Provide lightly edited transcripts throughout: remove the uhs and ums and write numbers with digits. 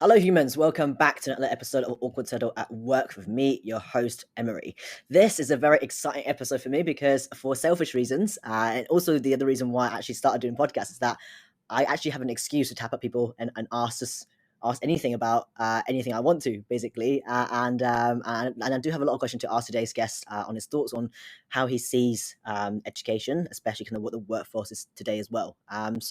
Hello, humans. Welcome back to another episode of Awkward Turtle at Work with me, your host, Emery. This is a very exciting episode for me because, for selfish reasons, and also the other reason why I actually started doing podcasts is that I actually have an excuse to tap at people and ask anything about anything I want to, basically. And I do have a lot of questions to ask today's guest on his thoughts on how he sees education, especially kind of what the workforce is today as well. And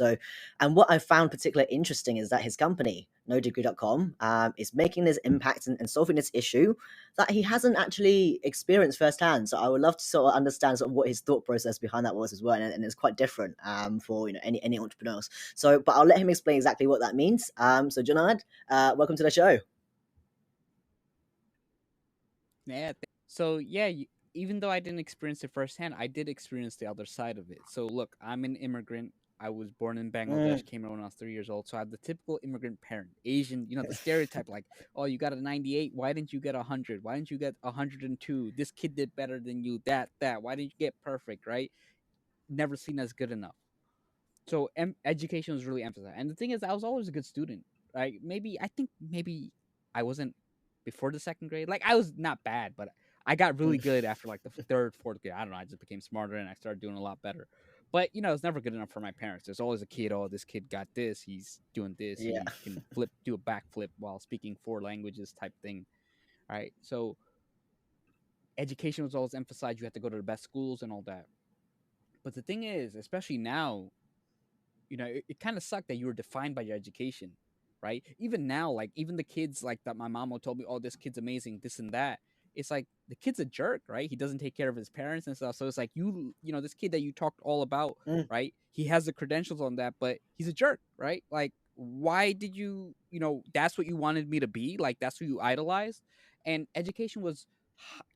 what I found particularly interesting is that his company, nodegree.com, is making this impact and solving this issue that he hasn't actually experienced firsthand. So I would love to sort of understand sort of what his thought process behind that was as well, and it's quite different for any entrepreneurs. So, but I'll let him explain exactly what that means. So, Jonaed, welcome to the show. Yeah. So yeah, even though I didn't experience it firsthand, I did experience the other side of it. So look, I'm an immigrant. I was born in Bangladesh, came out when I was 3 years old. So I have the typical immigrant parent, Asian, the stereotype like, oh, you got a 98. Why didn't you get 100? Why didn't you get 102? This kid did better than you. That. Why didn't you get perfect? Right? Never seen as good enough. So education was really emphasized. And the thing is, I was always a good student. Right? Maybe I wasn't before the second grade. Like I was not bad, but I got really good after like the third, fourth grade. I don't know. I just became smarter and I started doing a lot better. But it's never good enough for my parents. There's always a kid. Oh, this kid got this. He's doing this. Yeah. He can do a backflip while speaking 4 languages type thing. Right. So education was always emphasized. You have to go to the best schools and all that. But the thing is, especially now, it kind of sucked that you were defined by your education, right? Even now, like even the kids like that my mom told me, oh, this kid's amazing, this and that. It's like the kid's a jerk, right? He doesn't take care of his parents and stuff. So it's like this kid that you talked all about, Mm. right? He has the credentials on that, but he's a jerk, right? Like, why did that's what you wanted me to be? Like, that's what you idolized? And education was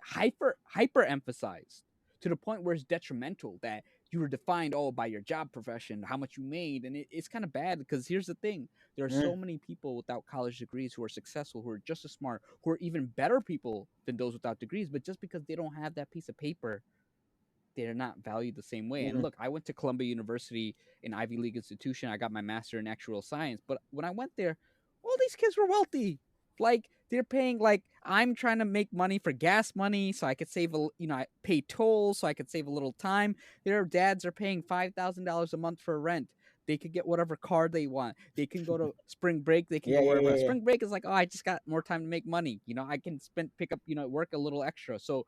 hyper emphasized to the point where it's detrimental that you were defined all by your job profession, how much you made, and it's kind of bad because here's the thing: there are so Mm. many people without college degrees who are successful, who are just as smart, who are even better people than those without degrees, but just because they don't have that piece of paper, they're not valued the same way. And Mm. look, I went to Columbia University, an Ivy League institution. I got my master in actuarial science, but when I went there, all these kids were wealthy. Like they're paying like I'm trying to make money for gas money so I could save I pay tolls so I could save a little time. Their dads are paying $5,000 a month for rent. They could get whatever car they want. They can go to spring break. They can Yeah, go yeah, wherever. yeah, yeah. Spring break is like, oh, I just got more time to make money. I can pick up, work a little extra. So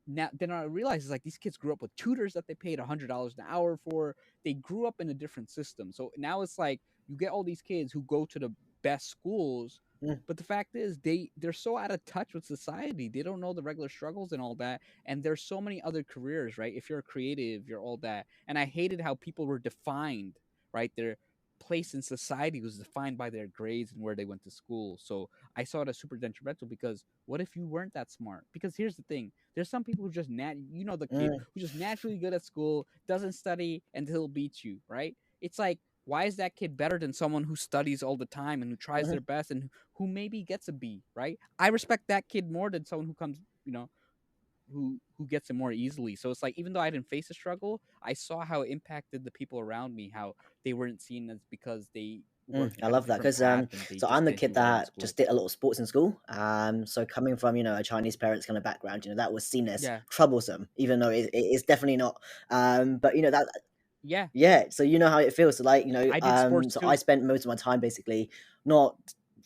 now then I realized is like these kids grew up with tutors that they paid $100 an hour for. They grew up in a different system. So now it's like you get all these kids who go to the best schools, Mm. but the fact is they're so out of touch with society. They don't know the regular struggles and all that. And there's so many other careers, right? If you're a creative, you're all that. And I hated how people were defined, right? Their place in society was defined by their grades and where they went to school. So I saw it as super detrimental because what if you weren't that smart? Because here's the thing: there's some people who just the kid Mm. who's just naturally good at school, doesn't study until he'll beat you, right? It's like, why is that kid better than someone who studies all the time and who tries Mhm. their best and who maybe gets a B, right? I respect that kid more than someone who comes, who gets it more easily. So it's like even though I didn't face a struggle, I saw how it impacted the people around me, how they weren't seen as because they I had a love that different because path and they so just I'm the didn't kid do well in that school. just did a lot of sports in school. So coming from a Chinese parents kind of background, that was seen as Yeah. troublesome, even though it is definitely not. But that Yeah. yeah, so you know how it feels. So like I did sports so I too. spent most of my time basically not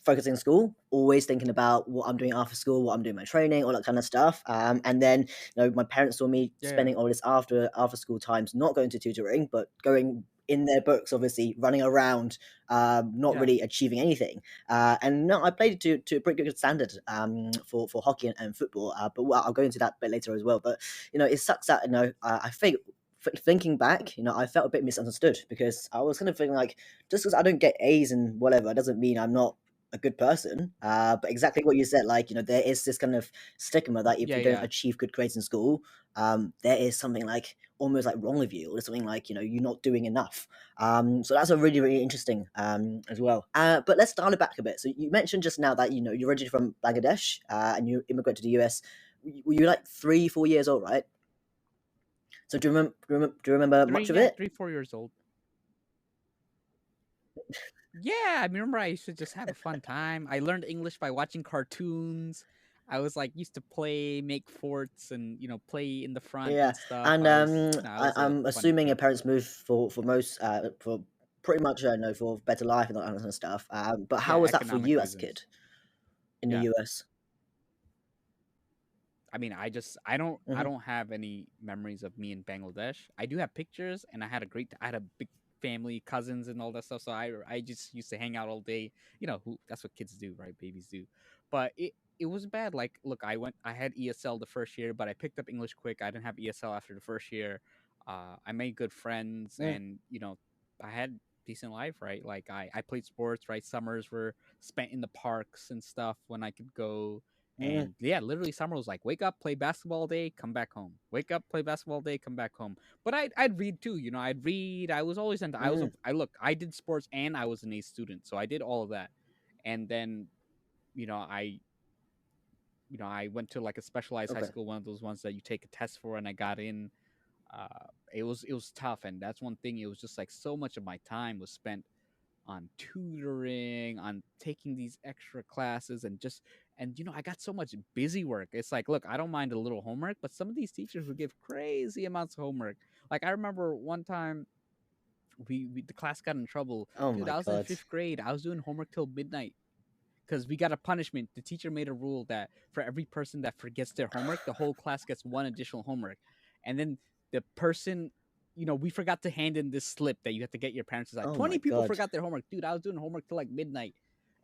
focusing on school, always thinking about what I'm doing after school, what I'm doing my training, all that kind of stuff. And then my parents saw me Yeah. spending all this after school times not going to tutoring, but going in their books, obviously running around, not Yeah. really achieving anything. And no, I played to a pretty good standard for hockey and football. But I'll go into that a bit later as well. But it sucks that I think thinking back, I felt a bit misunderstood because I was kind of feeling like just because I don't get A's and whatever doesn't mean I'm not a good person. But exactly what you said, like there is this kind of stigma that if Yeah. you don't Yeah. achieve good grades in school, there is something like almost like wrong with you, or something like you're not doing enough. So that's a really really interesting as well. But let's dial it back a bit. So you mentioned just now that you're originally from Bangladesh and you immigrated to the US. Were you like 3-4 years old, right? So do you remember much of it? 3, 4 years old. Yeah, I remember I used to just have a fun time. I learned English by watching cartoons. I was like used to play, make forts, and play in the front Yeah, and stuff. and I was a I'm fun assuming your kid. parents moved for most for pretty much no for better life and all that kind of stuff. But how Yeah, was that for economic you as a kid reasons. in the Yeah. US? I mean, I Hmm. don't have any memories of me in Bangladesh. I do have pictures, and I had a big family, cousins, and all that stuff. So I just used to hang out all day. That's what kids do, right? Babies do. But it was bad. Like, look, I had ESL the first year, but I picked up English quick. I didn't have ESL after the first year. I made good friends, Mm, and I had decent life, right? Like I played sports, right? Summers were spent in the parks and stuff when I could go. mm, And yeah, literally summer was like wake up, play basketball all day, come back home. Wake up, play basketball all day, come back home. But I'd read too, I'd read. I was always into mm. I did sports and I was an A student. So I did all of that. And then, you know, I I went to like a specialized high Okay. school, one of those ones that you take a test for, and I got in. It was tough, and that's one thing. It was just like so much of my time was spent on tutoring, on taking these extra classes, and I got so much busy work. It's like, look, I don't mind a little homework, but some of these teachers would give crazy amounts of homework. Like I remember one time the class got in trouble. Oh Dude, my I was in god. 5th grade. I was doing homework till midnight because we got a punishment. The teacher made a rule that for every person that forgets their homework, the whole class gets one additional homework. And then the person, we forgot to hand in this slip that you have to get your parents. It's like Oh 20 my people god. forgot their homework. Dude, I was doing homework till like midnight.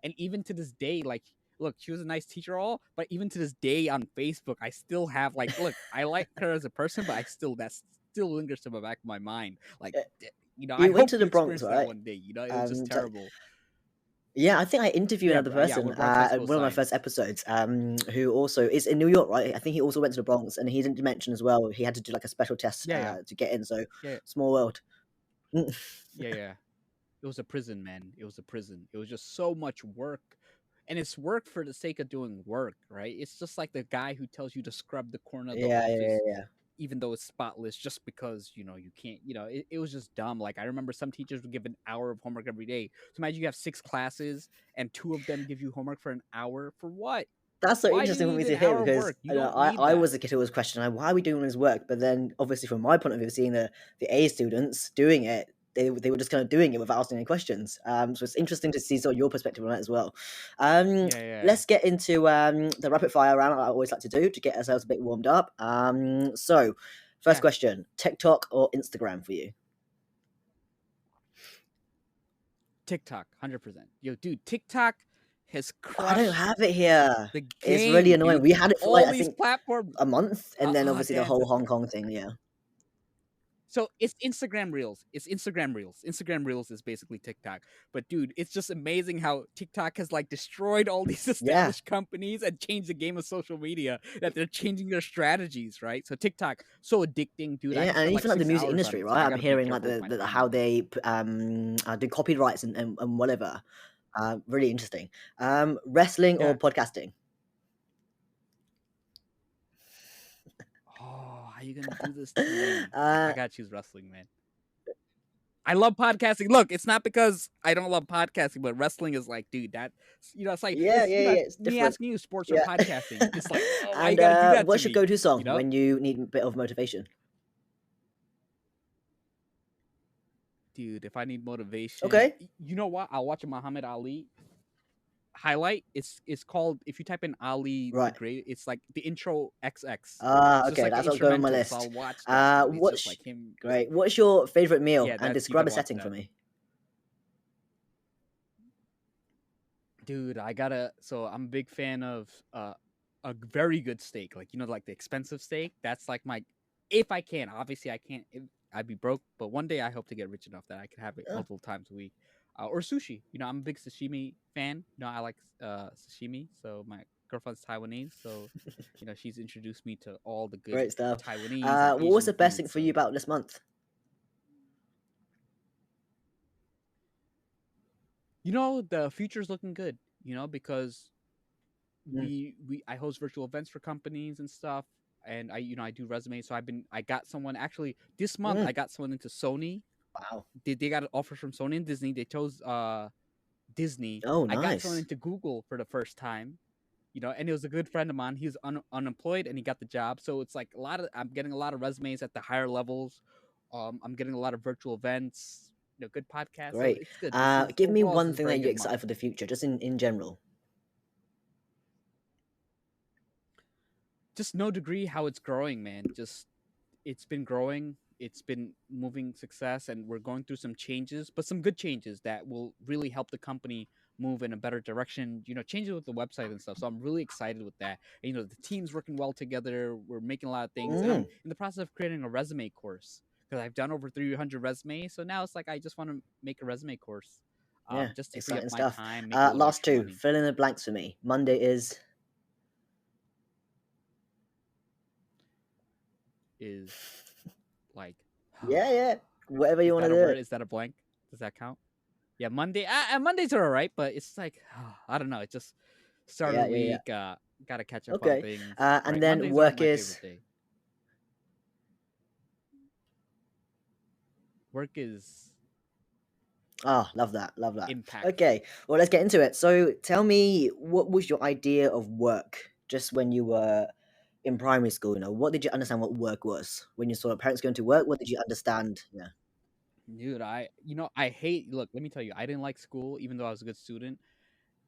And even to this day, like, look, she was a nice teacher, all, but even to this day on Facebook, I still have like, look, I like her as a person, but that still lingers to the back of my mind. Like, Uh, I You went hope to you the Bronx, experience that right? one day. It was just So terrible. yeah, I think I interviewed Yeah, another yeah, I person went Bronx High at School one of my side. first episodes, who also is in New York, right? I think he also went to the Bronx, and he didn't mention as well he had to do like a special test Yeah, yeah, to get in. So yeah, small world. Mm, yeah, yeah. It was a prison, man. It was a prison. It was just so much work. And it's work for the sake of doing work, right? It's just like the guy who tells you to scrub the corner of the yeah, yeah, yeah, office yeah. even though it's spotless just because, you can't, it was just dumb. Like I remember some teachers would give an hour of homework every day. So imagine you have 6 classes and 2 of them give you homework for an hour. For what? That's so Why do you interesting for me need an to hear hour of because work? You don't need I that. was a kid who was questioning like, why are we doing all this work? But then obviously from my point of view, seeing the A students doing it, they were just kind of doing it without asking any questions. So it's interesting to see sort of your perspective on that as well. Yeah, yeah. Let's get into the rapid fire round I always like to do to get ourselves a bit warmed up. So first Yeah. question: TikTok or Instagram for you? TikTok, 100%. Yo, dude, TikTok has I don't crushed have it here. the It's really game, annoying. dude. We had it for like All I these think platforms. a month, and then obviously the Damn. whole Hong Kong thing. Yeah. So it's Instagram Reels. It's Instagram Reels. Instagram Reels is basically TikTok. But dude, it's just amazing how TikTok has like destroyed all these Yeah. established companies and changed the game of social media. That they're changing their strategies, right? So TikTok, so addicting, dude. I Yeah, could and spend like even like the six music hours on industry, it. So right? I I'm got to be hearing like careful with my time how on it. they do copyrights and whatever. Really interesting. Wrestling or Yeah. podcasting? Oh, how you gonna do this to me? I uh, gotta choose wrestling, man. I love podcasting. Look, it's not because I don't love podcasting, but wrestling is like, dude, it's like yeah, yeah, yeah. it's It's me different. asking you sports or Yeah. podcasting. It's like, oh, why you And got to do that to what's your me? go-to song You know, when you need a bit of motivation? dude. If I need motivation, Okay. you know what? I'll watch a Muhammad Ali highlight. It's called, if you type in Ali the Right. Great, it's like the intro XX. So it's Okay. like the That's what's going on my instrumental. So list. I'll watch that, dude. It's just What's like him. great? What's your favorite meal? Yeah, And that you describe gotta a watch setting for that. me. Dude, I gotta. So I'm a big fan of a very good steak, like like the expensive steak. That's like my. If I can, obviously I can't. I'd be broke, but one day I hope to get rich enough that I can have it Oh, multiple times a week. Or sushi. I'm a big sashimi fan. I like sashimi. So my girlfriend's Taiwanese, so she's introduced me to all the good great stuff. Taiwanese and What was Asian the best thing foods. for you So about this month? the future's looking good. Because Mm. I host virtual events for companies and stuff, and I do resumes. So I got someone actually this month. Mm. I got someone into Sony. Wow. They got offers from Sony and Disney. They chose Disney. Oh, I got thrown nice. into Google for the first time, and it was a good friend of mine. He was unemployed and he got the job. So it's like I'm getting a lot of resumes at the higher levels. I'm getting a lot of virtual events, good podcasts. So Great. it's good. This is Give me overall, this one is a thing very that you're good month. excited for the future, just in general. Just no degree how it's growing, man. Just it's been growing. It's been moving success, and we're going through some changes, but some good changes that will really help the company move in a better direction. Changes with the website and stuff. So I'm really excited with that. And, the team's working well together. We're making a lot of things, and I'm Mm, in the process of creating a resume course because I've done over 300 resumes. So now it's like I just want to make a resume course, yeah, just to free up exciting my stuff. time, make a little Last extra two, money. fill in the blanks for me. Monday is. Is like, Yeah, yeah. Whatever you is want to that a do word? it. Is that a blank? Does that count? Yeah, Monday. Mondays are all right, but it's like I don't know. It just start of Yeah, the yeah, yeah. week. Got to catch up on Okay. things. And Right, then Mondays aren't work my is. favorite day. Work is Ah, love that, love that. impactful. Okay, well, let's get into it. So, tell me, what was your idea of work just when you were in primary school? What did you understand what work was when you saw your parents going to work? What did you understand? Yeah. Dude, I hate. Look, let me tell you, I didn't like school, even though I was a good student.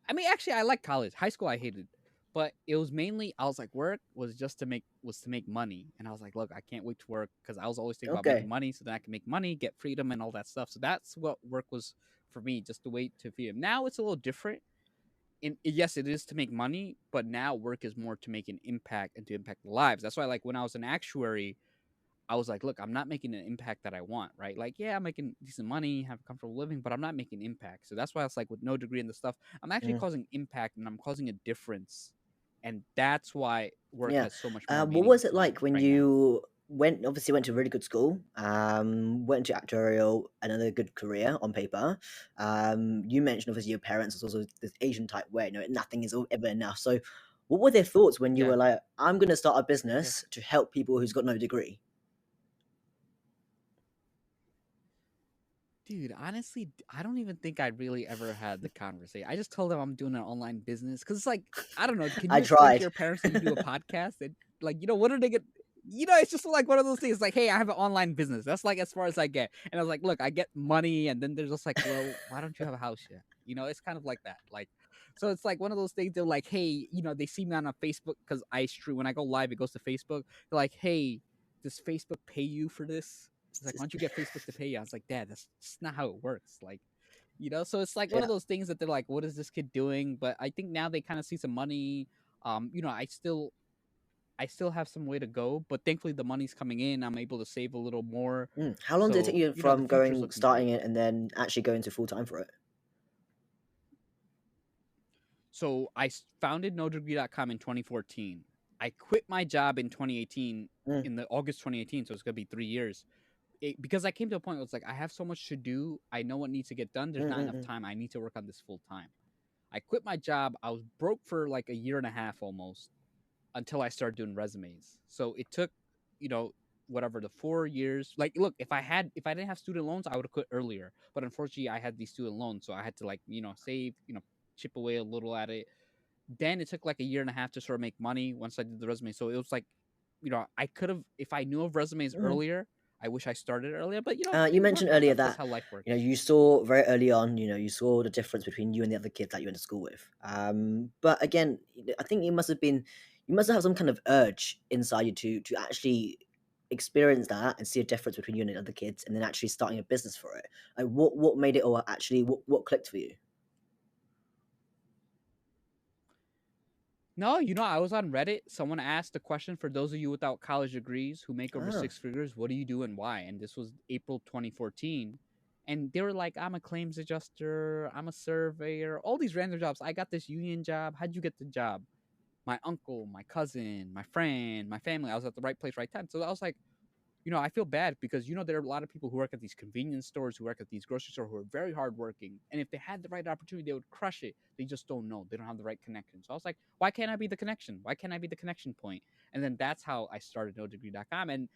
I mean, actually, I like college. High school, I hated, but it was mainly I was like, work was to make money, and I was like, look, I can't wait to work because I was always thinking about making Okay. money, so that I can make money, get freedom, and all that stuff. So that's what work was for me, just to wait to freedom. Now it's a little different. Yes, it is to make money, but now work is more to make an impact and to impact lives. That's why, like, when I was an actuary, I was like, look, I'm not making an impact that I want, right? Like, yeah, I'm making decent money, have a comfortable living, but I'm not making impact. So that's why it's like with no degree in the stuff, I'm actually Mm, causing impact and I'm causing a difference. And that's why work yeah. has so much more What meaning was it to me like when right now. you obviously went to a really good school, went to actuarial, another good career on paper. You mentioned obviously your parents was also this Asian type way, nothing is ever enough. So, what were their thoughts when you Yeah. were like, I'm going to start a Yeah. business to help people who's got no degree? Dude, honestly, I don't even think I really ever had the conversation. I just told them I'm doing an online business because it's like, I don't know. Can I you explain to tried. your parents that you do a podcast? And like, what are they get? It's just like one of those things. Like, hey, I have an online business. That's like as far as I get. And I was like, look, I get money, and then they're just like, well, why don't you have a house yet? It's kind of like that. Like, so it's like one of those things. They're like, hey, they see me on a Facebook because I stream when I go live. It goes to Facebook. They're like, hey, does Facebook pay you for this? It's like, why don't you get Facebook to pay you? I was like, Dad, that's not how it works. Like, so it's like one Yeah. of those things that they're like, what is this kid doing? But I think now they kind of see some money. I still have some way to go, but thankfully the money's coming in. I'm able to save a little more. How long did it take So, you the from future's going looking starting great. it and then actually going to full time for it? So I founded NoDegree.com in 2014. I quit my job in 2018, Mm, in the August 2018. So it's going to be 3 years. Because I came to a point where it's like I have so much to do. I know what needs to get done. mm, There's not mm, enough mm. time. I need to work on this full time. I quit my job. I was broke for like a year and a half almost until I started doing resumes. So it took, you know, whatever the 4 years. Like, look, if I didn't have student loans, I would have quit earlier. But unfortunately, I had these student loans, so I had to like save, chip away a little at it. Then it took like a year and a half to sort of make money once I did the resume. So it was like, I could have, if I knew of resumes Mm. earlier, I wish I started earlier. But You things work mentioned out. earlier That's that how life works. you saw very early on, you saw the difference between you and the other kids that you went to school with. But again, I think you must have some kind of urge inside you to actually experience that and see a difference between you and the other kids, and then actually starting a business for it. Like, what made it, or actually what clicked for you? No, I was on Reddit. Someone asked a question for those of you without college degrees who make over Ah, 6 figures. What do you do and why? And this was April 2014. And they were like, I'm a claims adjuster. I'm a surveyor. All these random jobs. I got this union job. How'd you get the job? My uncle, my cousin, my friend, my family. I was at the right place, right time. So I was like, I feel bad because there are a lot of people who work at these convenience stores, who work at these grocery stores, who are very hardworking. And if they had the right opportunity, they would crush it. They just don't know. They don't have the right connection. So I was like, why can't I be the connection? Why can't I be the connection point? And then that's how I started NoDegree.com. And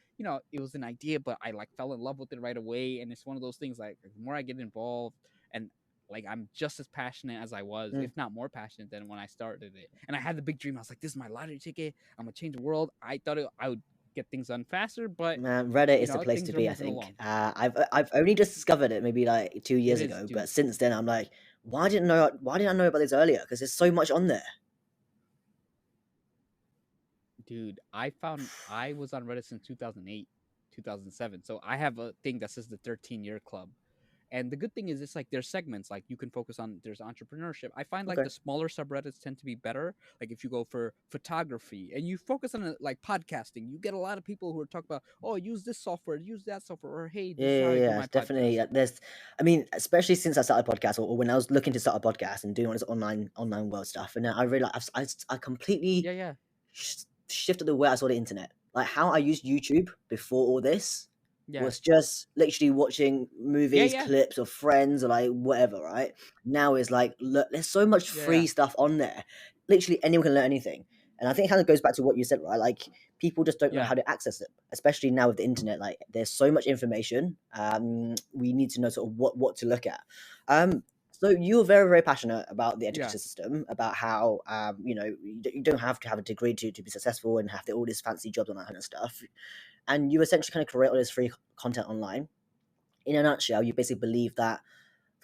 it was an idea, but I like fell in love with it right away. And it's one of those things like the more I get involved, and Like I'm just as passionate as I was, Mm. if not more passionate than when I started it. And I had the big dream. I was like, this is my lottery ticket. I'm gonna change the world. I thought I would get things done faster, but Man, Reddit you is the know, place to things are be, I moving think. along. I've only just discovered it maybe like 2 years It is, ago, dude. but since then I'm like, why didn't I know about this earlier? Because there's so much on there. Dude, I was on Reddit since 2008, 2007. So I have a thing that says the 13-year club. And the good thing is, it's like there's segments, like you can focus on, there's entrepreneurship. I find like Okay. the smaller subreddits tend to be better. Like if you go for photography and you focus on like podcasting, you get a lot of people who are talking about, oh, use this software, use that software, or hey, Yeah, this is how I do yeah, my it's definitely. podcast. There's, I mean, especially since I started a podcast, or when I was looking to start a podcast and doing all this online world stuff, and then I realized I completely Yeah, yeah, shifted the way I saw the internet. Like how I used YouTube before all this yeah, was just literally watching yeah, movies, yeah, clips of friends, or like whatever. Right now is like, look, there's so much yeah, free yeah, stuff on there. Literally anyone can learn anything, and I think it kind of goes back to what you said, right? Like people just don't know yeah, how to access it, especially now with the internet. Like there's so much information. We need to know sort of what to look at. So you're very, very passionate about the yeah, education system, about how you don't have to have a degree to be successful and have all these fancy jobs and that kind of stuff. And you essentially kind of create all this free content online. In a nutshell, you basically believe that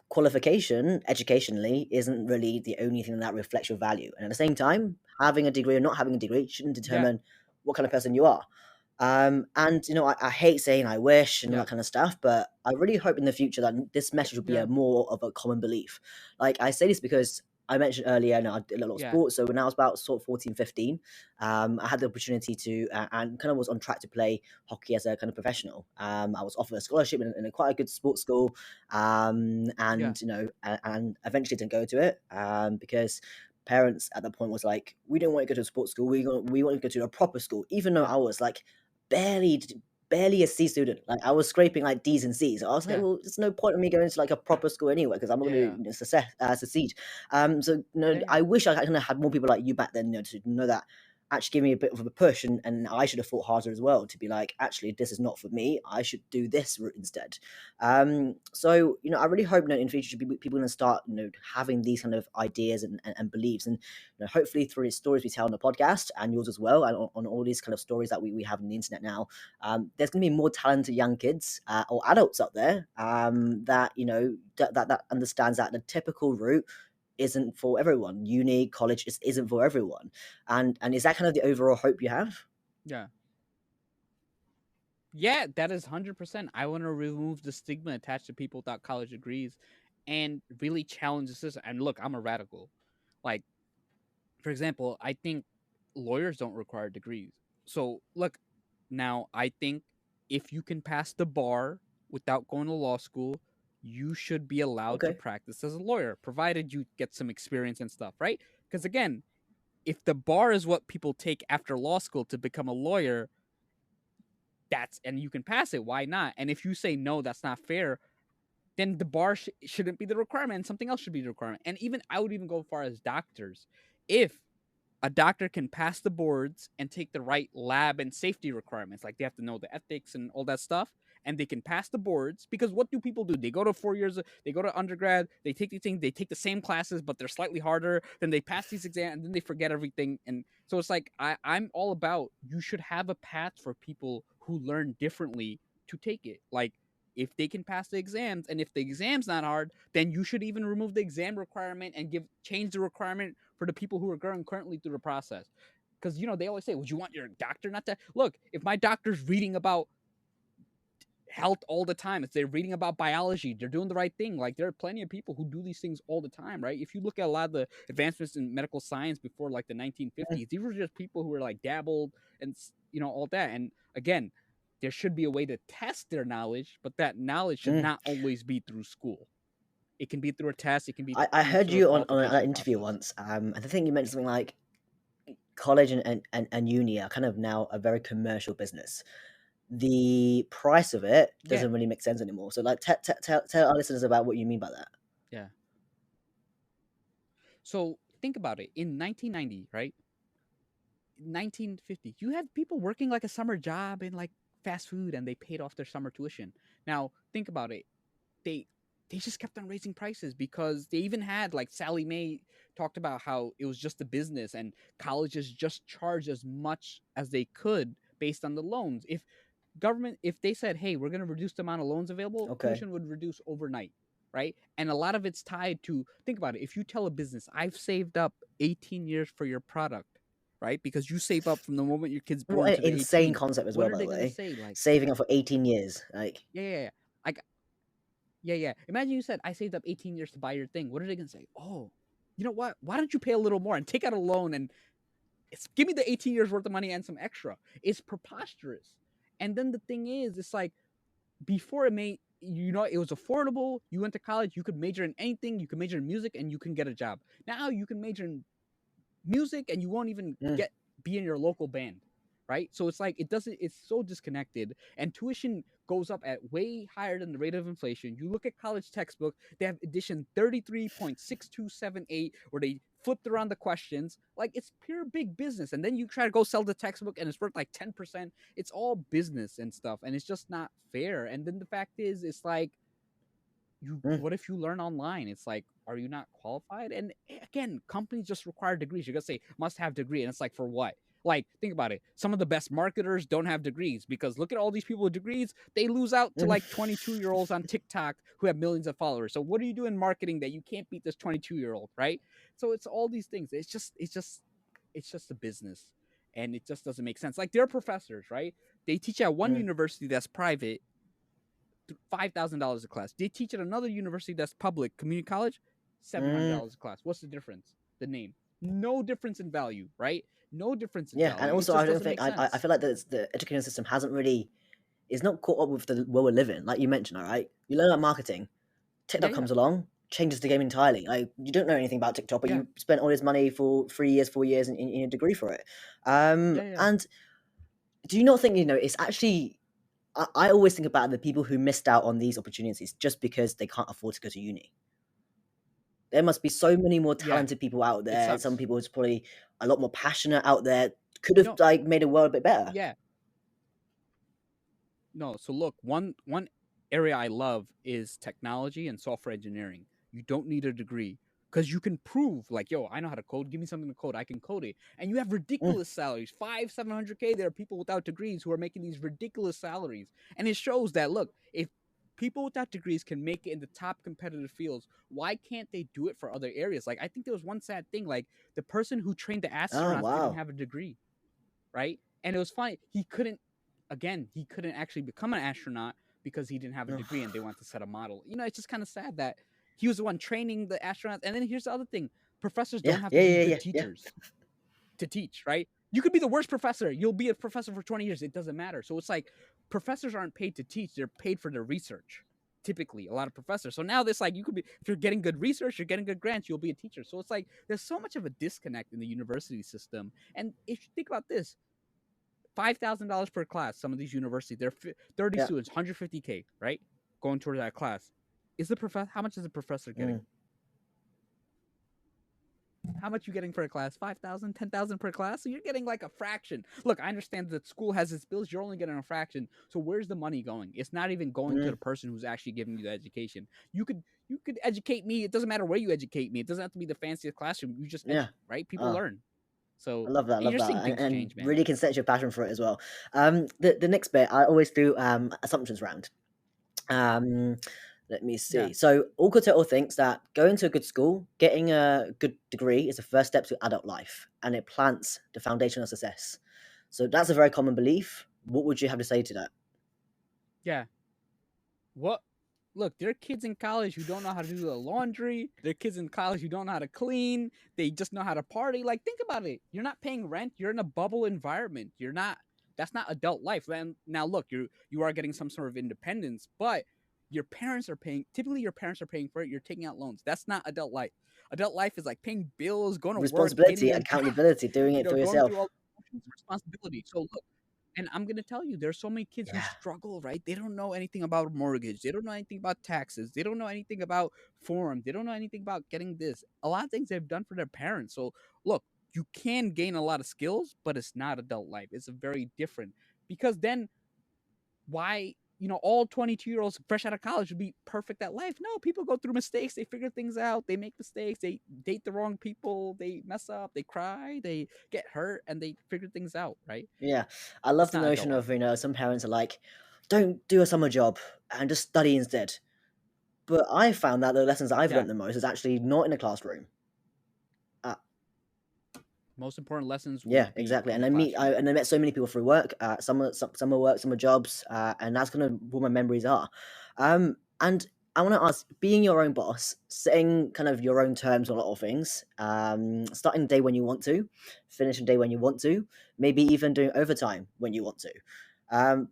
qualification educationally isn't really the only thing that reflects your value. And at the same time, having a degree or not having a degree shouldn't yeah, determine what kind of person you are. And I hate saying I wish and all yeah, that kind of stuff, but I really hope in the future that this message will be yeah, a more of a common belief. Like I say this because I mentioned earlier, I did a lot of yeah, sports. So when I was about sort of 14, 15, I had the opportunity to, and kind of was on track to play hockey as a kind of professional. I was offered a scholarship in a quite a good sports school, yeah, and and eventually didn't go to it because parents at that point was like, we don't want to go to a sports school. We want to go to a proper school, even though yeah, I was like barely barely a C student. Like I was scraping like D's and C's. I was like, yeah, well, there's no point in me going to like a proper school anyway because I'm not going yeah, to succeed. So yeah, yeah, I wish I kind of had more people like you back then, to know that actually give me a bit of a push, and I should have fought harder as well to be like, actually, this is not for me. I should do this route instead. So I really hope that in future people going to start having these kind of ideas and beliefs, and hopefully through the stories we tell on the podcast and yours as well, and on all these kind of stories that we have on the internet now, there's going to be more talented young kids or adults out there that that understands that the typical route isn't for everyone. Uni, college just isn't for everyone. And is that kind of the overall hope you have? yeah. Yeah, that is 100%. I want to remove the stigma attached to people without college degrees and really challenge the system. And look, I'm a radical. Like, for example, I think lawyers don't require degrees. So, look, now I think if you can pass the bar without going to law school, you should be allowed to Okay. practice as a lawyer, provided you get some experience and stuff, right? Because again, if the bar is what people take after law school to become a lawyer, that's and you can pass it, why not? And if you say no, that's not fair, then the bar shouldn't be the requirement and something else should be the requirement. And even I would even go as far as doctors. If a doctor can pass the boards and take the right lab and safety requirements, like they have to know the ethics and all that stuff, and they can pass the boards, because what do people do? They go to 4 years, they go to undergrad, they take these things, they take the same classes, but they're slightly harder, then they pass these exams, and then they forget everything. And so it's like, I'm all about, you should have a path for people who learn differently to take it. Like, if they can pass the exams, and if the exam's not hard, then you should even remove the exam requirement and change the requirement for the people who are going currently through the process. Because they always say, would you want your doctor not to look? If my doctor's reading about health all the time, if they're reading about biology, they're doing the right thing. Like, there are plenty of people who do these things all the time, right? If you look at a lot of the advancements in medical science before like the Mm, 1950s, these were just people who were like dabbled and all that. And again, there should be a way to test their knowledge, but that knowledge should mm. not always be through school. It can be through a test, it can be I heard through a you on an qualification interview process. once, and I think you mentioned something like college and uni are kind of now a very commercial business. The price of it Yeah, doesn't really make sense anymore. So, like, tell our listeners about what you mean by that. yeah. So think about it. In 1990, right? 1950, you had people working like a summer job in like fast food and they paid off their summer tuition. Now, think about it. They they just kept on raising prices because they even had like Sally Mae talked about how it was just a business and colleges just charged as much as they could based on the loans. If they said, hey, we're going to reduce the amount of loans available, Okay. tuition would reduce overnight, right? And a lot of it's tied to, think about it, if you tell a business, I've saved up 18 years for your product, right? Because you save up from the moment your kid's born What an to they're insane 18. concept as What well, are by the they going to way. say? Like, Saving up for 18 years. Like, yeah, yeah, yeah. Like, yeah, yeah. Imagine you said, I saved up 18 years to buy your thing. What are they going to say? Oh, you know what? Why don't you pay a little more and take out a loan and give me the 18 years worth of money and some extra? It's preposterous. And then the thing is, it's like, before it made, it was affordable. You went to college, you could major in anything. You could major in music and you can get a job. Now you can major in music and you won't even mm, be in your local band, right? So it's like it's so disconnected, and tuition goes up at way higher than the rate of inflation. You look at college textbook, they have edition 33.6278 where they flipped around the questions. Like, it's pure big business. And then you try to go sell the textbook and it's worth like 10%. It's all business and stuff, and it's just not fair. And then the fact is, it's like, mm. what if you learn online? It's like, are you not qualified? And again, companies just require degrees. You're gonna say must have degree, and it's like, for what? Like, think about it. Some of the best marketers don't have degrees because look at all these people with degrees. They lose out to like 22-year-olds on TikTok who have millions of followers. So what do you do in marketing that you can't beat this 22-year-old, right? So it's all these things. It's just a business, and it just doesn't make sense. Like, there are professors, right? They teach at one Mm. university that's private, $5,000 a class. They teach at another university that's public, community college, Mm. $700 a class. What's the difference? The name. No difference in value, right? No difference in Yeah, and value. It also I just don't doesn't think make I sense. feel like the education system hasn't really is not caught up with the where we're living. Like you mentioned, all right, you learn about marketing. Yeah, TikTok yeah, comes along, changes the game entirely. Like you don't know anything about TikTok, but yeah, you spent all this money for 3 years, 4 years in a degree for it. yeah, yeah. And do you not think it's actually? I always think about the people who missed out on these opportunities just because they can't afford to go to uni. There must be so many more Yeah, talented people out it there. Some sucks. people who's probably a lot more passionate out there. Could have No, like made the world a bit better. yeah, no. So look, one area I love is technology and software engineering. You don't need a degree because you can prove, like, yo, I know how to code. Give me something to code. I can code it. And you have Mm. ridiculous salaries, 700K. There are people without degrees who are making these ridiculous salaries, and it shows that, look, if people without degrees can make it in the top competitive fields, why can't they do it for other areas? Like, I think there was one sad thing, like the person who trained the Oh astronauts didn't wow. have a degree, right? And it was funny. He couldn't actually become an astronaut because he didn't have a No. degree and they wanted to set a model. It's just kind of sad that he was the one training the astronauts. And then here's the other thing: professors Yeah, don't have yeah, to be yeah, good yeah, yeah. teachers to teach, right? You could be the worst professor. You'll be a professor for 20 years. It doesn't matter. So it's like professors aren't paid to teach, they're paid for their research. Typically, a lot of professors. So now this, like, you could be, if you're getting good research, you're getting good grants, you'll be a teacher. So it's like there's so much of a disconnect in the university system. And if you think about this, $5,000 per class. Some of these universities, they're 30 Yeah. students, 150K, right? Going towards that class. Is the professor? How much is the professor getting? Mm. How much you getting for a class? 5,000, 10,000 per class. So you're getting like a fraction. Look, I understand that school has its bills. You're only getting a fraction. So where's the money going? It's not even going to Mm. the person who's actually giving you the education. You could educate me. It doesn't matter where you educate me. It doesn't have to be the fanciest classroom. You just Yeah. right? People Oh, learn. I So, love that. I and love you're seeing that, things and change, man. really can set your passion for it as well. The next bit, I always do assumptions round. Um, let me Yeah. see. So, Orca Turtle thinks that going to a good school, getting a good degree, is the first step to adult life, and it plants the foundation of success. So, that's a very common belief. What would you have to say to that? Yeah. What? Look, there are kids in college who don't know how to do the laundry. There are kids in college who don't know how to clean. They just know how to party. Like, think about it. You're not paying rent. You're in a bubble environment. You're not. That's not adult life. And now, look, you are getting some sort of independence, but your parents are paying. Typically, your parents are paying for it. You're taking out loans. That's not adult life. Adult life is like paying bills, going to work, getting Responsibility, your accountability, doing it for going through yourself. all the emotions, responsibility. So look, and I'm gonna tell you, there's so many kids who Yeah. struggle, right? They don't know anything about mortgage. They don't know anything about taxes. They don't know anything about form. They don't know anything about getting this. A lot of things they've done for their parents. So look, you can gain a lot of skills, but it's not adult life. It's a very different, because then why? all 22-year-olds fresh out of college would be perfect at life. No, people go through mistakes. They figure things out. They make mistakes. They date the wrong people. They mess up. They cry. They get hurt, and they figure things out. Right? Yeah, I love It's the not notion adult of, life. some parents are like, don't do a summer job and just study instead. But I found that the lessons I've Yeah. learned the most is actually not in a classroom. Most important lessons Yeah, would be exactly. in And the I classroom. met so many people through work, summer work, summer jobs, and that's kind of what my memories are. And I want to ask, being your own boss, setting kind of your own terms on a lot of things, starting the day when you want to, finishing the day when you want to, maybe even doing overtime when you want to. Um,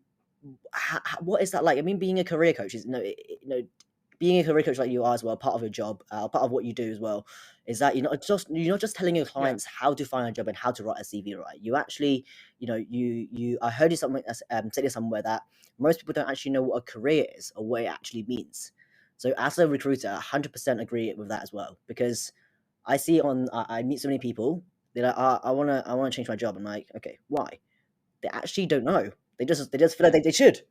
what is that like? I mean, being a career coach is, being a career coach like you are as well, part of your job, part of what you do as well, is that you're not just telling your Yeah. clients how to find a job and how to write a CV, right? You actually, I heard you something said it somewhere that most people don't actually know what a career is or what it actually means. So as a recruiter, 100% agree with that as well, because I see I meet so many people. They're like, I wanna change my job. I'm like, okay, why? They actually don't know. They just feel like Yeah. they should.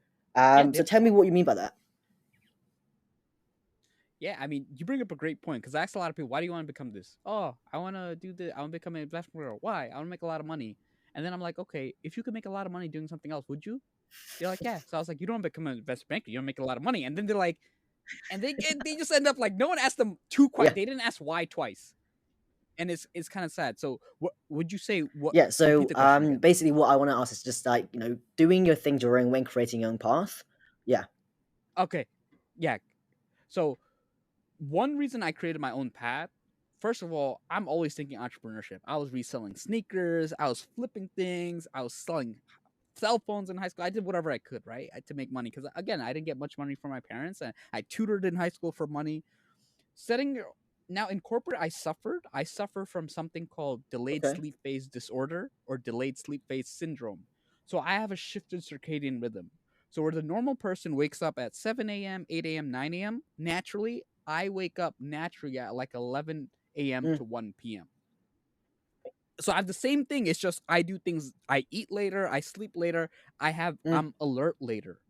Yeah. So tell me what you mean by that. Yeah, I mean, you bring up a great point because I ask a lot of people, why do you want to become this? Oh, I want to do this. I want to become an investment girl. Why? I want to make a lot of money. And then I'm like, okay, if you could make a lot of money doing something else, would you? They're like, yeah. So I was like, you don't become an investment banker. You don't make a lot of money. And then they're like, and they just end up like, no one asked them Yeah. they didn't ask why twice. And it's kind of sad. So what would you say? What Yeah, repeat so the question again? basically what I want to ask is just like, doing your thing during when creating your own path. Yeah. Okay. Yeah. So one reason I created my own path, first of all, I'm always thinking entrepreneurship. I was reselling sneakers, I was flipping things, I was selling cell phones in high school. I did whatever I could, right, to make money. Because again, I didn't get much money from my parents, and I tutored in high school for money. Setting your Now in corporate, I suffer from something called delayed Okay. sleep phase disorder or delayed sleep phase syndrome. So I have a shifted circadian rhythm. So where the normal person wakes up at 7 a.m., 8 a.m., 9 a.m., naturally I wake up naturally at like 11 a.m. Mm, to 1 p.m. So I have the same thing. It's just I do things. I eat later, I sleep later, mm, I'm alert later.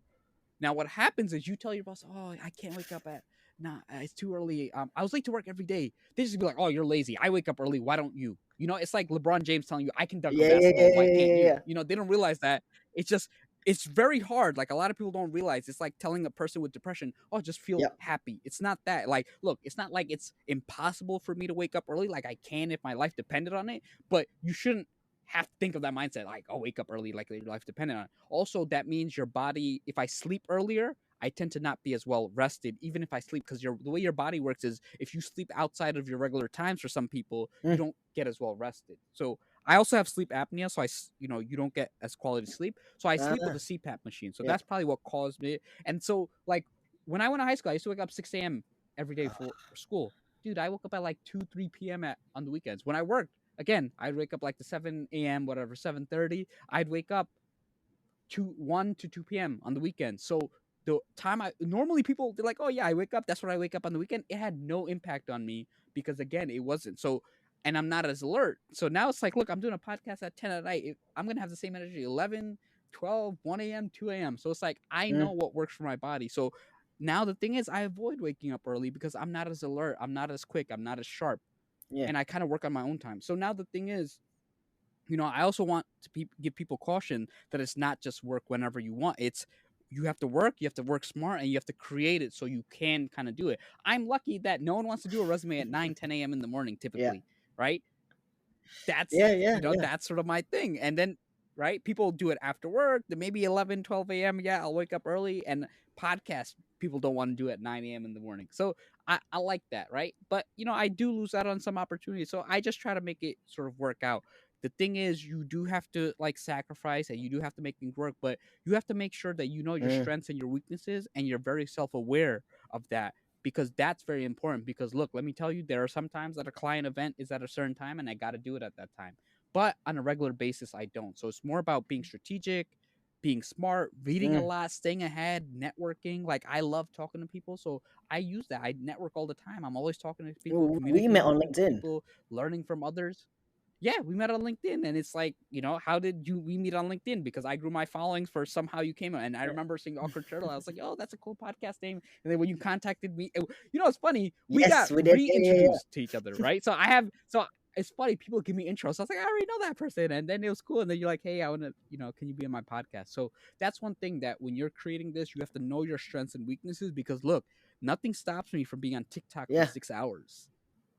Now, what happens is you tell your boss, "Oh, I can't wake up at nah, it's too early. I was late to work every day." They just be like, "Oh, you're lazy. I wake up early. Why don't you?" It's like LeBron James telling you, "I can dunk a yeah, yeah, yeah, basketball. Why yeah, can't yeah, you?" yeah. They don't realize that. It's just it's very hard. Like a lot of people don't realize. It's like telling a person with depression, "Oh, just feel Yeah. happy." It's not that. Like, look, it's not like it's impossible for me to wake up early. Like I can if my life depended on it. But you shouldn't have to think of that mindset like, "Oh, wake up early, like your life depended on it." Also, that means your body. If I sleep earlier, I tend to not be as well rested, even if I sleep, because the way your body works is if you sleep outside of your regular times for some people, you Mm, don't get as well rested. So I also have sleep apnea, so you don't get as quality sleep. So I sleep with ah, a CPAP machine. So yeah. that's probably what caused me. And so like when I went to high school, I used to wake up 6 a.m. every day for school. Dude, I woke up at like 2, 3 p.m. On the weekends. When I worked, again, I'd wake up like the 7 a.m., whatever, 7:30. I'd wake up 1 to 2 p.m. on the weekend. So the time I normally people they're like, oh yeah, I wake up. That's what I wake up on the weekend. It had no impact on me because again, it wasn't. So and I'm not as alert. So now it's like, look, I'm doing a podcast at 10 at night. I'm gonna have the same energy 11, 12, 1 a.m., 2 a.m. So it's like I know Mm, what works for my body. So now the thing is I avoid waking up early because I'm not as alert, I'm not as quick, I'm not as sharp, yeah. and I kind of work on my own time. So now the thing is, I also want to give people caution that it's not just work whenever you want. It's you have to work smart, and you have to create it so you can kind of do it. I'm lucky that no one wants to do a resume at 9, 10 a.m. in the morning Yeah. typically, right? That's Yeah. Yeah. Yeah. that's sort of my thing. And then right, people do it after work, then maybe 11, 12 a.m. Yeah, I'll wake up early. And podcast people don't want to do it at 9 a.m. in the morning. So I like that, right? But I do lose out on some opportunities. So I just try to make it sort of work out. The thing is, you do have to like sacrifice and you do have to make things work, but you have to make sure that you know your Mm, strengths and your weaknesses and you're very self-aware of that, because that's very important. Because look, let me tell you, there are some times that a client event is at a certain time and I got to do it at that time, but on a regular basis I don't. So it's more about being strategic, being smart, reading a mm. lot, staying ahead, networking. Like I love talking to people, so I use that. I network all the time. I'm always talking to people, We met communicating on with LinkedIn. people, learning from others. Yeah, we met on LinkedIn, and it's like, how did we meet on LinkedIn? Because I grew my followings for Somehow You Came, and I remember seeing Awkward Turtle. I was like, oh, that's a cool podcast name. And then when you contacted me, it's funny. We got Yes, we did. Yeah, yeah, yeah. reintroduced to each other, right? So it's funny. People give me intros. So I was like, I already know that person, and then it was cool. And then you're like, hey, I want to, can you be on my podcast? So that's one thing that when you're creating this, you have to know your strengths and weaknesses. Because look, nothing stops me from being on TikTok for Yeah. 6 hours,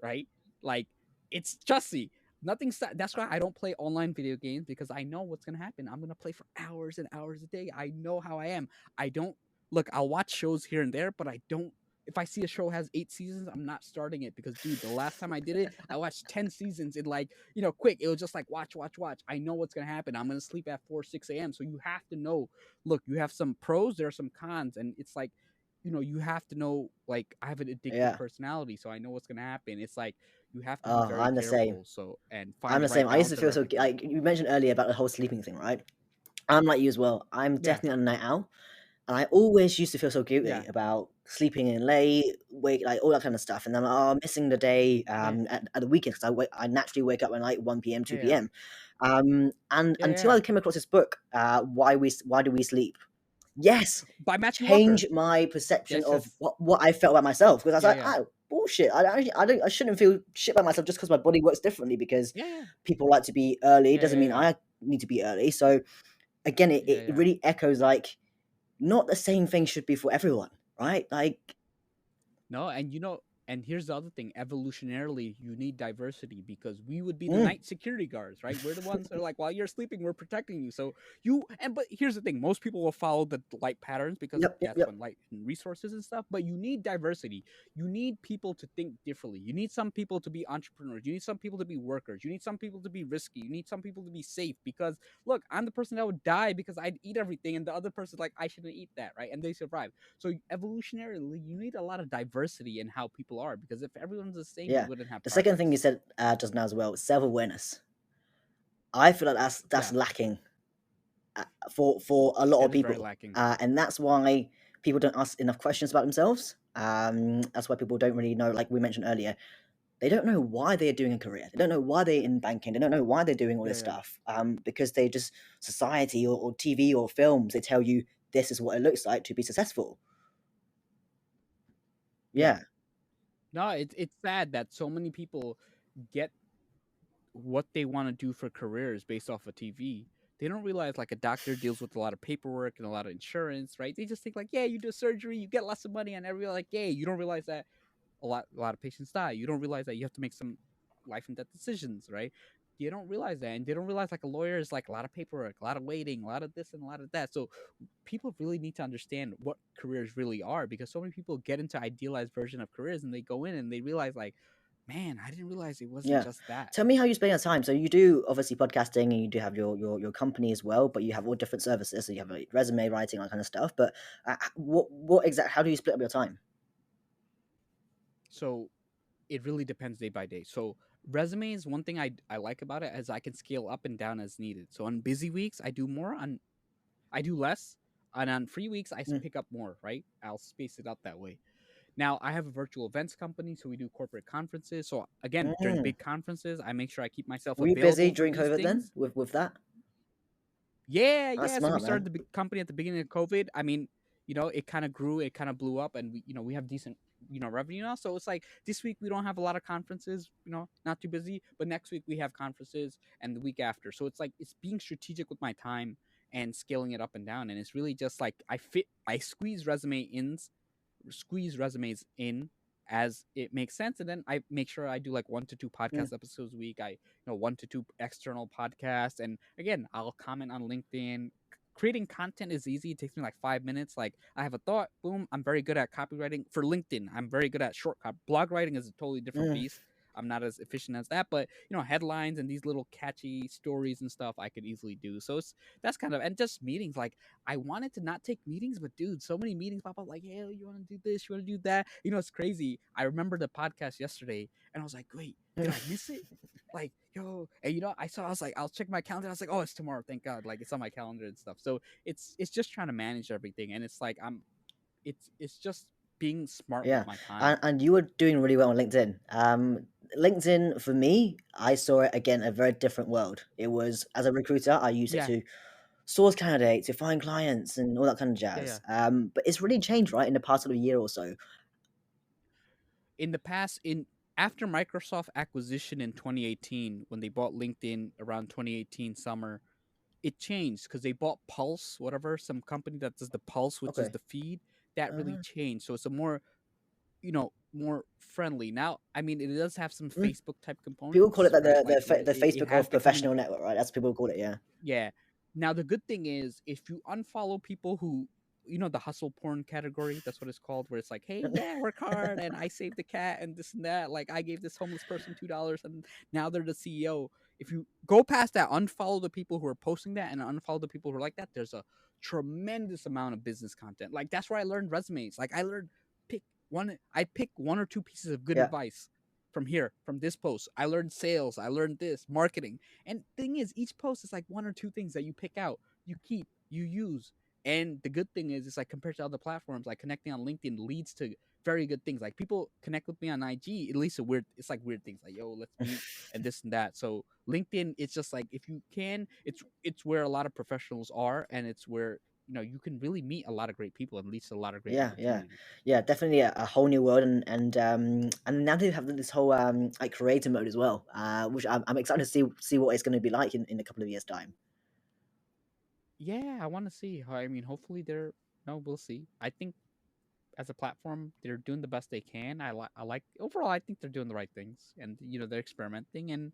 right? Like, it's trust me, that's why I don't play online video games, because I know what's gonna happen. I'm gonna play for hours and hours a day. I know how I am. I don't look. I'll watch shows here and there, but I don't. If I see a show has 8 seasons, I'm not starting it, because dude, the last time I did it, I watched 10 seasons in like quick. It was just like watch, watch, watch. I know what's gonna happen. I'm gonna sleep at 4, 6 a.m. So you have to know. Look, you have some pros. There are some cons, and it's like you have to know. Like, I have an addictive Yeah. personality, so I know what's gonna happen. It's like you have to be Oh, very I'm the same. careful, so and I'm find the the same. right I used to balance of feel so everything. like you mentioned earlier about the whole sleeping thing, right? I'm like you as well. I'm Yeah, definitely a night owl. And I always used to feel so yeah, guilty about sleeping in late, wake like all that kind of stuff, and then I'm missing the day yeah, at the weekend because I naturally wake up at like 1 p.m., yeah, 2 yeah, p.m. And yeah, until yeah. I came across this book, why do we sleep? Yes, By Matthew Walker. change my perception Yes, of yes. what I felt about myself because I was Yeah, like, yeah, oh bullshit, I shouldn't feel shit about myself just because my body works differently because yeah, yeah, people like to be early. It yeah, doesn't yeah, mean yeah, I need to be early. So again, yeah, it yeah. really echoes like not the same thing should be for everyone, right? Like, No, and here's the other thing. Evolutionarily, you need diversity, because we would be the mm, night security guards, right? We're the ones that are like, while you're sleeping, we're protecting you. So but here's the thing: most people will follow the light patterns, because yep, yep, that's yep, when light and resources and stuff. But you need diversity. You need people to think differently. You need some people to be entrepreneurs. You need some people to be workers. You need some people to be risky. You need some people to be safe. Because look, I'm the person that would die because I'd eat everything, and the other person's like, I shouldn't eat that, right? And they survive. So evolutionarily, you need a lot of diversity in how people are, because if everyone's the same, we yeah. wouldn't have The second thing you progress. said just now as well, self awareness. I feel like that's Yeah, lacking for a lot that of is very people, lacking. and that's why people don't ask enough questions about themselves. That's why people don't really know, like we mentioned earlier, they don't know why they're doing a career. They don't know why they're in banking. They don't know why they're doing all Yeah, this yeah, stuff. Because they just society or TV or films. They tell you this is what it looks like to be successful. yeah. Yeah, No, it's sad that so many people get what they want to do for careers based off of TV. They don't realize, like, a doctor deals with a lot of paperwork and a lot of insurance, right? They just think like, yeah, you do surgery, you get lots of money, and everybody like, yeah. You don't realize that a lot of patients die. You don't realize that you have to make some life and death decisions, right? You don't realize that, and they don't realize, like, a lawyer is like a lot of paperwork, a lot of waiting, a lot of this and a lot of that. So people really need to understand what careers really are, because so many people get into idealized version of careers, and they go in and they realize, like, man, I didn't realize it wasn't yeah. just that. Tell me how you spend your time. So you do obviously podcasting, and you do have your company as well, but you have all different services. So you have like resume writing, that kind of stuff. But what exact? How do you split up your time? So it really depends day by day. So resumes, one thing I like about it is I can scale up and down as needed. So on busy weeks, I do less, and on free weeks, Mm, pick up more. Right, I'll space it out that way. Now I have a virtual events company, so we do corporate conferences. So again, during mm. big conferences, I make sure I keep myself Were you busy available for during these COVID then things. with that? Yeah, That's yeah. So we smart, started man. the big company at the beginning of COVID. I mean, it kind of grew, it kind of blew up, and we have decent, revenue now. So it's like this week we don't have a lot of conferences, not too busy, but next week we have conferences, and the week after. So it's like it's being strategic with my time and scaling it up and down, and it's really just like I squeeze resumes in as it makes sense, and then I make sure I do like 1 to 2 Mm, podcast episodes a week. I 1 to 2 external podcasts, and again, I'll comment on LinkedIn. Creating content is easy. It takes me like 5 minutes. Like, I have a thought, boom. I'm very good at copywriting for LinkedIn. I'm very good at short blog writing is a totally different mm, beast. I'm not as efficient as that, but headlines and these little catchy stories and stuff I could easily do. So that's kind of, and just meetings. Like, I wanted to not take meetings, but dude, so many meetings pop up like, hey, you want to do this? You want to do that? It's crazy. I remember the podcast yesterday, and I was like, wait, did I miss it? Like, yo, and I was like, I'll check my calendar. I was like, oh, it's tomorrow. Thank God. Like, it's on my calendar and stuff. So it's just trying to manage everything, and it's like it's just being smart with yeah, my time. and you were doing really well on LinkedIn. LinkedIn for me, I saw it again a very different world. It was as a recruiter, I used it Yeah, to source candidates, to find clients, and all that kind of yeah, yeah. jazz. But it's really changed, right, in the past sort of year or so. In the past, in after Microsoft acquisition in 2018, when they bought LinkedIn around 2018 summer, it changed because they bought Pulse, whatever, some company that does the Pulse, which is Okay. the feed. That really Uh, changed. So it's a more, more friendly. Now, I mean, it does have some mm. Facebook type People call it components, like right? the Like the it Facebook has of the community. professional network, right? That's what people call it. Yeah. Yeah. Now the good thing is if you unfollow people who the hustle porn category, that's what it's called, where it's like, hey, yeah, work hard and I saved the cat and this and that. Like I gave this homeless person $2 and now they're the CEO. If you go past that, unfollow the people who are posting that and unfollow the people who are like that, there's a tremendous amount of business content. Like that's where I learned resumes. Like I pick one or two pieces of good Yeah. advice from here, from this post. I learned sales, I learned this, marketing. And thing is, each post is like one or two things that you pick out, you keep, you use. And the good thing is, it's like compared to other platforms, like connecting on LinkedIn leads to very good things. Like people connect with me on IG, it leads to it's like weird things, like yo, let's meet and this and that. So LinkedIn, it's just like if you can, it's where a lot of professionals are, and it's where you can really meet a lot of great people and leads to a lot of great Yeah, yeah, opportunities. yeah. Definitely a whole new world, and now they have this whole like creator mode as well, which I'm excited to see what it's going to be like in a couple of years' time. Yeah, I want to see how. I mean, hopefully they're. No, we'll see. I think as a platform, they're doing the best they can. I like overall. I think they're doing the right things, and they're experimenting, and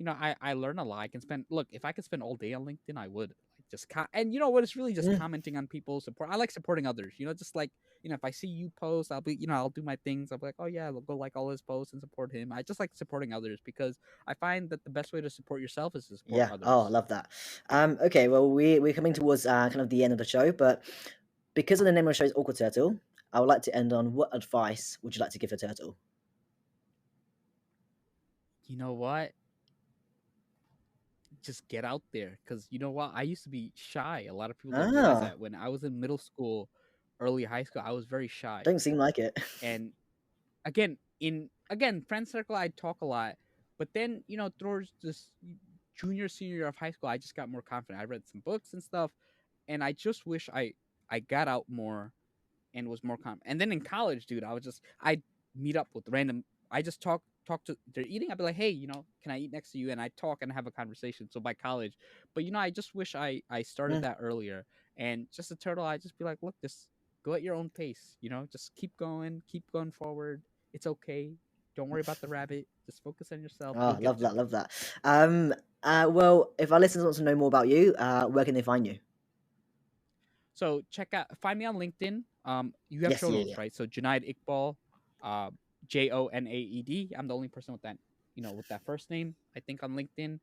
I learn a lot. I can spend look if I could spend all day on LinkedIn, I would like just and you know what? It's really just Mm, commenting on people's support. I like supporting others. Just like if I see you post, I'll be I'll do my things. I'll be like, oh yeah, I'll go like all his posts and support him. I just like supporting others because I find that the best way to support yourself is to support yeah. Oh, I others. love that. Okay. Well, we're coming towards kind of the end of the show, but because of the name of the show is Awkward Turtle, I would like to end on what advice would you like to give a turtle? You know what? Just get out there because you know what? I used to be shy. A lot of people don't realize Ah, that when I was in middle school, early high school, I was very shy. don't seem like it. And again, friend circle, I talk a lot, but then towards this junior senior year of high school, I just got more confident. I read some books and stuff, and I just wish I got out more and was more calm. And then in college, dude, I'd meet up with random. I just talk to they're eating. I'd be like, hey, can I eat next to you? And I talk and have a conversation. So by college, but I just wish I started Mm, that earlier. And just a turtle, I just be like, look, just go at your own pace. Just keep going forward. It's okay. Don't worry about the rabbit. Just focus on yourself. oh, You'll get love to that, it. love that. Um, well, if our listeners want to know more about you, where can they find you? So find me on LinkedIn. You have Yes, show yeah, notes, yeah. right? So Jonaed Iqbal, uh, Jonaed. I'm the only person with that, with that first name, I think, on LinkedIn.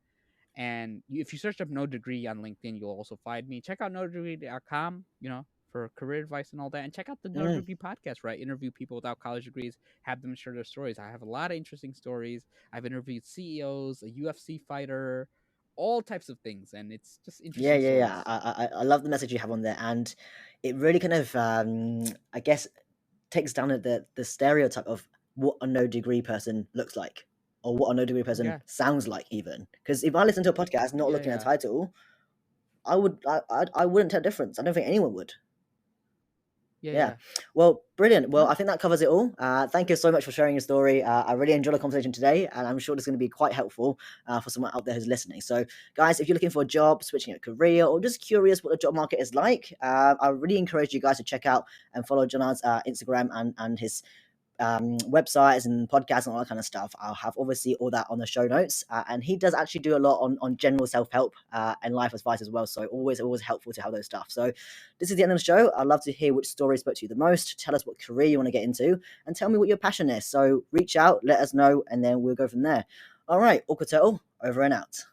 And if you search up No Degree on LinkedIn, you'll also find me. Check out nodegree.com, for career advice and all that. And check out the No Mm. Degree podcast, right? Interview people without college degrees, have them share their stories. I have a lot of interesting stories. I've interviewed CEOs, a UFC fighter, all types of things. And it's just Yeah, interesting yeah, yeah. stories. I love the message you have on there, and it really kind of I guess takes down the stereotype of what a no degree person looks like, or what a no degree person Yeah. sounds like, even. Because if I listen to a podcast not Yeah. looking at a Yeah. title, I wouldn't tell difference. I don't think anyone would. Yeah. Yeah. Yeah. Well, brilliant. Well, No. I think that covers it all. Thank you so much for sharing your story. I really enjoyed the conversation today, and I'm sure it's going to be quite helpful for someone out there who's listening. So, guys, if you're looking for a job, switching a career, or just curious what the job market is like, I really encourage you guys to check out and follow Jonah's Instagram and his websites and podcasts and all that kind of stuff. I'll have obviously all that on the show notes. And he does actually do a lot on general self help and life advice as well. So always helpful to have those stuff. So this is the end of the show. I'd love to hear which story spoke to you the most. Tell us what career you want to get into, and tell me what your passion is. So reach out, let us know, and then we'll go from there. All right, Awkward Turtle, over and out.